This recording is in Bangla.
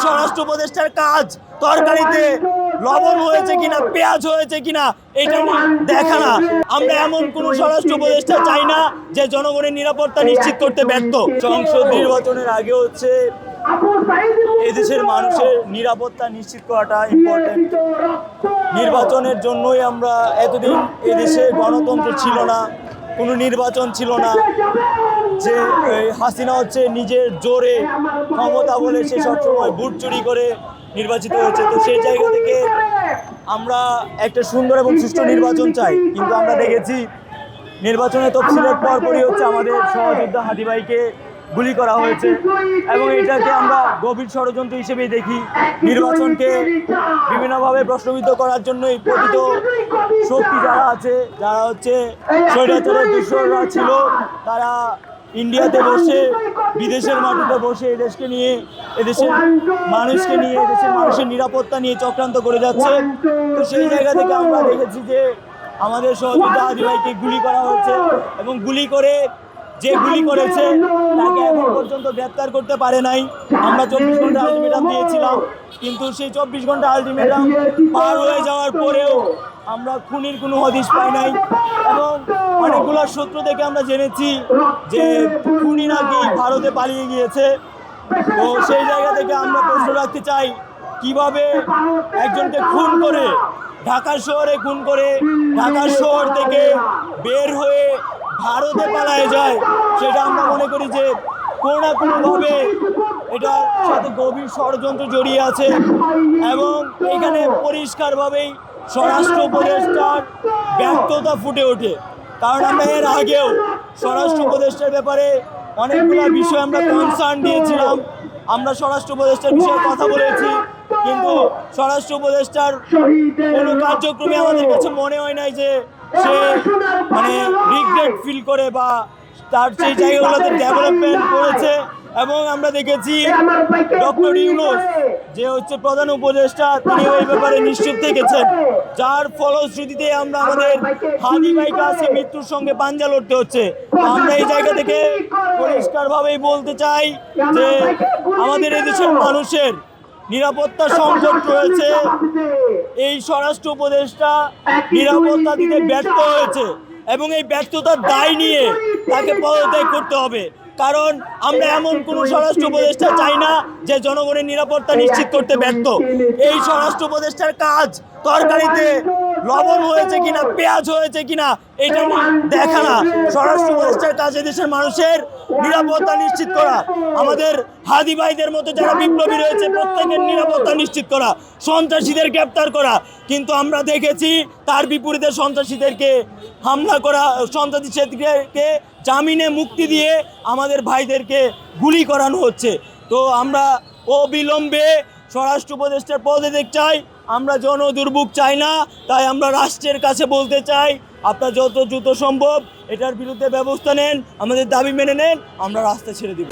স্বরাষ্ট্র উপদেষ্টার কাজ তরকারিতে লবণ হয়েছে কিনা, পেঁয়াজ হয়েছে কিনা এটা দেখা না। আমরা এমন কোন স্বরাষ্ট্র উপদেষ্টা চাই না যে জনগণের নিরাপত্তা নিশ্চিত করতে ব্যর্থ। সংসদ নির্বাচনের আগে হচ্ছে এদেশের মানুষের নিরাপত্তা নিশ্চিত করাটা ইম্পর্টেন্ট। নির্বাচনের জন্যই আমরা এতদিন এদেশে গণতন্ত্র ছিল না, কোনো নির্বাচন ছিল না, যে হাসিনা হচ্ছে নিজের জোরে ক্ষমতা বলে সে সবসময় ভোট চুরি করে নির্বাচিত হয়েছে। তো সেই জায়গা থেকে আমরা একটা সুন্দর এবং সুষ্ঠু নির্বাচন চাই, কিন্তু আমরা দেখেছি নির্বাচনের তফসিলের পরপরই হচ্ছে আমাদের সহযোদ্ধা হাদি ভাইকে গুলি করা হয়েছে এবং এটাকে আমরা গভীর ষড়যন্ত্র হিসেবেই দেখি। নির্বাচনকে বিভিন্নভাবে প্রশ্নবিদ্ধ করার জন্যই প্রকৃত শক্তি যারা আছে, যারা হচ্ছে স্বৈরাচারের দুঃসররা ছিল, তারা ইন্ডিয়াতে বসে, বিদেশের মাটিতে বসে এদেশকে নিয়ে, এদেশের মানুষকে নিয়ে, এদেশের মানুষের নিরাপত্তা নিয়ে চক্রান্ত করে যাচ্ছে। তো সেই জায়গা থেকে আমরা দেখেছি যে আমাদের সহযোদ্ধা হাদি ভাইকে গুলি করা হয়েছে এবং গুলি করে যে গুলি করেছে তাকে এখন পর্যন্ত গ্রেপ্তার করতে পারে নাই। আমরা 24 ঘন্টা আলটিমেটাম দিয়েছিলাম, কিন্তু সেই 24 ঘন্টা আলটিমেটাম পার হয়ে যাওয়ার পরেও আমরা খুনির কোনো হদিশ পাই নাই এবং অনেকগুলো সূত্র থেকে আমরা জেনেছি যে খুনি নাকি ভারতে পালিয়ে গিয়েছে। তো সেই জায়গা থেকে আমরা প্রশ্ন রাখতে চাই, কিভাবে একজনকে খুন করে, ঢাকার শহরে খুন করে, ঢাকার শহর থেকে বের হয়ে ভারতে পালায় যায়, সেটা আমরা মনে করি যে কোনো না কোনোভাবে এটার সাথে গভীর ষড়যন্ত্র জড়িয়ে আছে এবং এখানে পরিষ্কারভাবেই স্বরাষ্ট্র উপদেষ্টার ব্যর্থতা ফুটে ওঠে। কারণ আমরা এর আগেও স্বরাষ্ট্র উপদেষ্টার ব্যাপারে অনেকগুলো বিষয় আমরা কনসার্ন দিয়েছিলাম, আমরা স্বরাষ্ট্র উপদেষ্টার বিষয়ে কথা বলেছি, কিন্তু স্বরাষ্ট্র উপদেষ্টার কোনো কার্যক্রমে আমাদের কাছে মনে হয় নাই যে সে রিগ্রেট ফিল করে বা তার সেই জায়গাগুলোতে ডেভেলপমেন্ট করেছে। এবং আমরা দেখেছি ডক্টর ইউনূস যে হচ্ছে প্রধান উপদেষ্টা, তিনি এই ব্যাপারে নিশ্চুপ থেকেছেন, যার ফলশ্রুতিতে আমরা আমাদের হাদি ভাইকে আজকে মৃত্যুর সঙ্গে পাঞ্জা লড়তে হচ্ছে। আমরা এই জায়গা থেকে পরিষ্কারভাবেই বলতে চাই যে আমাদের এই দেশের মানুষের নিরাপত্তা সংকট রয়েছে, এই স্বরাষ্ট্র উপদেষ্টা নিরাপত্তা দিতে ব্যর্থ হয়েছে এবং এই ব্যর্থতার দায় নিয়ে তাকে পদত্যাগ করতে হবে। কারণ আমরা এমন কোনো স্বরাষ্ট্র উপদেষ্টা চাই না যে জনগণের নিরাপত্তা নিশ্চিত করতে ব্যর্থ। এই স্বরাষ্ট্র উপদেষ্টার কাজ তরকারিতে লবণ হয়েছে কিনা, পেঁয়াজ হয়েছে কিনা এটা দেখা না। স্বরাষ্ট্র উপদেষ্টার কাজ দেশের মানুষের নিরাপত্তা নিশ্চিত করা, আমাদের হাদি ভাইদের মতো যারা বিপ্লবী রয়েছে প্রত্যেকের নিরাপত্তা নিশ্চিত করা, সন্ত্রাসীদের গ্রেপ্তার করা। কিন্তু আমরা দেখেছি তার বিপরীতে সন্ত্রাসীদেরকে হামলা করা, সন্ত্রাসীদেরকে জামিনে মুক্তি দিয়ে আমাদের ভাইদেরকে গুলি করানো হচ্ছে। তো আমরা অবিলম্বে স্বরাষ্ট্র উপদেষ্টার পদত্যাগ চাই, আমরা জনদুর্ভোগ চাই না। তাই আমরা রাষ্ট্রের কাছে বলতে চাই, আপনার যত দ্রুত সম্ভব এটার বিরুদ্ধে ব্যবস্থা নেন, আমাদের দাবি মেনে নেন, আমরা রাস্তা ছেড়ে দিব।